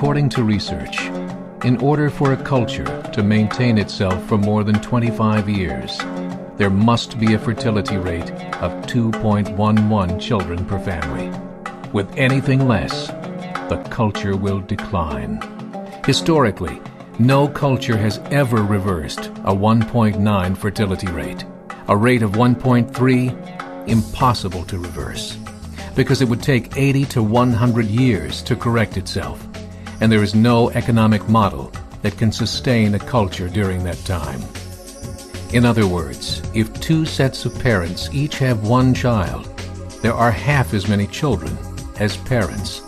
According to research, in order for a culture to maintain itself for more than 25 years, there must be a fertility rate of 2.11 children per family. With anything less, the culture will decline. Historically, no culture has ever reversed a 1.9 fertility rate. A rate of 1.3, impossible to reverse, because it would take 80 to 100 years to correct itself, and there is no economic model that can sustain a culture during that time. In other words, if two sets of parents each have one child, there are half as many children as parents.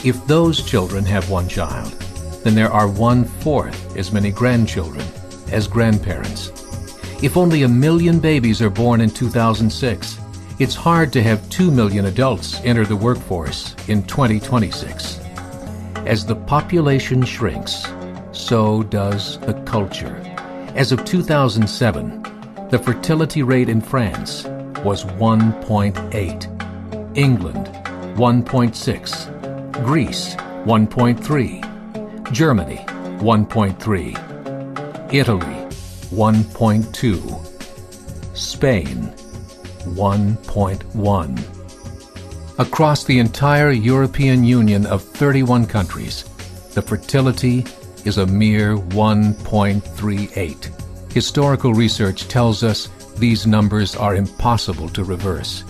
If those children have one child, then there are 1/4 as many grandchildren as grandparents. If only 1 million babies are born in 2006, it's hard to have 2 million adults enter the workforce in 2026. As the population shrinks, so does the culture. As of 2007, the fertility rate in France was 1.8, England 1.6, Greece 1.3, Germany 1.3, Italy 1.2, Spain 1.1. Across the entire European Union of 31 countries, the fertility is a mere 1.38. Historical research tells us these numbers are impossible to reverse.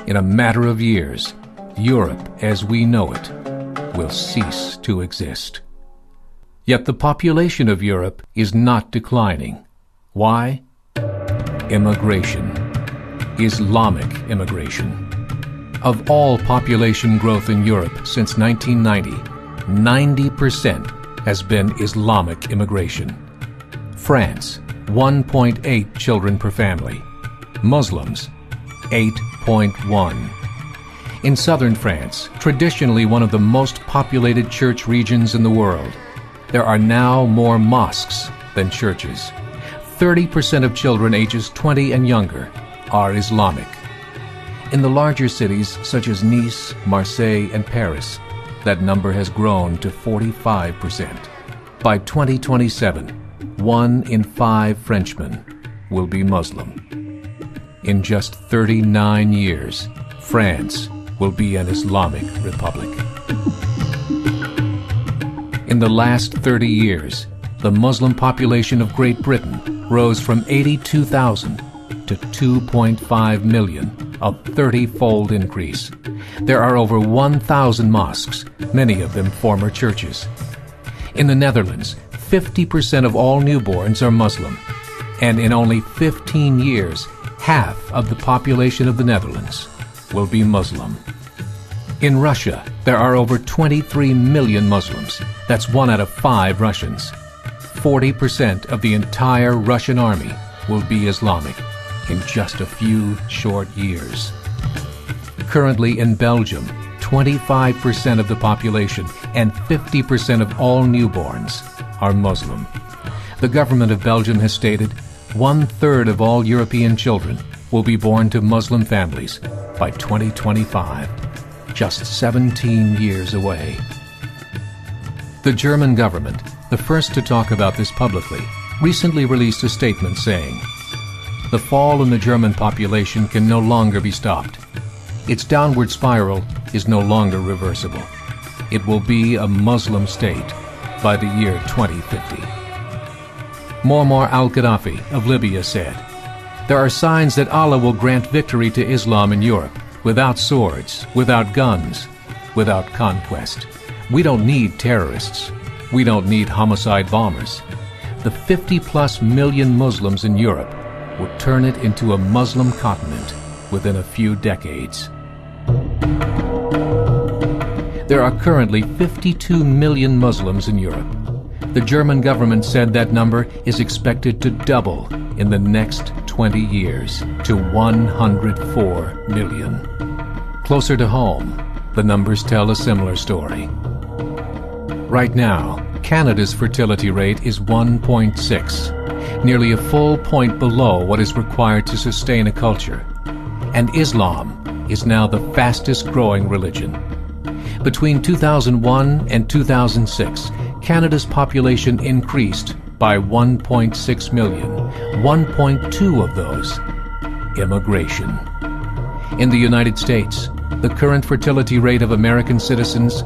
In a matter of years, Europe as we know it will cease to exist. Yet the population of Europe is not declining. Why? Immigration. Islamic immigration. Of all population growth in Europe since 1990, 90% has been Islamic immigration. France, 1.8 children per family. Muslims, 8.1. In southern France, traditionally one of the most populated church regions in the world, there are now more mosques than churches. 30% of children ages 20 and younger are Islamic. In the larger cities such as Nice, Marseille, and Paris, that number has grown to 45%. By 2027, 1 in 5 Frenchmen will be Muslim. In just 39 years, France will be an Islamic republic. In the last 30 years, the Muslim population of Great Britain rose from 82,000 to 2.5 million, a 30-fold increase. There are over 1,000 mosques, many of them former churches. In the Netherlands, 50% of all newborns are Muslim, and in only 15 years, half of the population of the Netherlands will be Muslim. In Russia, there are over 23 million Muslims. That's 1 out of 5 Russians. 40% of the entire Russian army will be Islamic in just a few short years. Currently in Belgium, 25% of the population and 50% of all newborns are Muslim. The government of Belgium has stated 1/3 of all European children will be born to Muslim families by 2025, just 17 years away. The German government, the first to talk about this publicly, recently released a statement saying, "The fall in the German population can no longer be stopped. Its downward spiral is no longer reversible. It will be a Muslim state by the year 2050. Muammar al-Gaddafi of Libya said, "There are signs that Allah will grant victory to Islam in Europe, without swords, without guns, without conquest. We don't need terrorists. We don't need homicide bombers. The 50+ million Muslims in Europe will turn it into a Muslim continent within a few decades." There are currently 52 million Muslims in Europe. The German government said that number is expected to double in the next 20 years to 104 million. Closer to home, the numbers tell a similar story. Right now, Canada's fertility rate is 1.6, nearly a full point below what is required to sustain a culture. And Islam is now the fastest growing religion. Between 2001 and 2006, Canada's population increased by 1.6 million, 1.2 of those immigration. In the United States, the current fertility rate of American citizens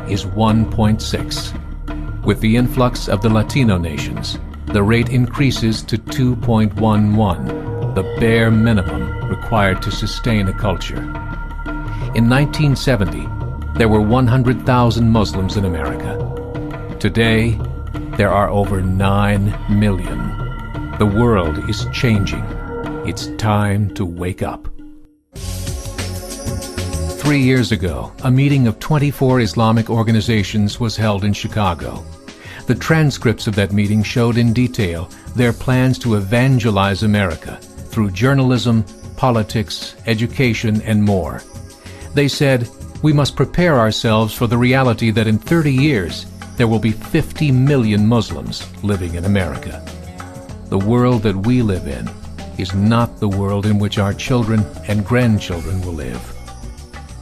is 1.6. With the influx of the Latino nations, the rate increases to 2.11, the bare minimum required to sustain a culture. In 1970, there were 100,000 Muslims in America. Today, there are over 9 million. The world is changing. It's time to wake up. 3 years ago, a meeting of 24 Islamic organizations was held in Chicago. The transcripts of that meeting showed in detail their plans to evangelize America through journalism, politics, education, and more. They said, we must prepare ourselves for the reality that in 30 years, there will be 50 million Muslims living in America. The world that we live in is not the world in which our children and grandchildren will live.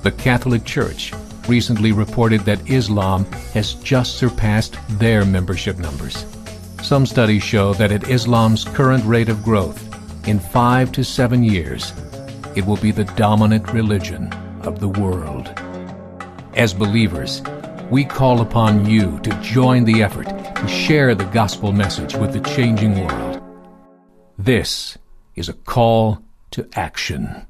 The Catholic Church recently reported that Islam has just surpassed their membership numbers. Some studies show that at Islam's current rate of growth, in 5 to 7 years, it will be the dominant religion of the world. As believers, we call upon you to join the effort to share the gospel message with the changing world. This is a call to action.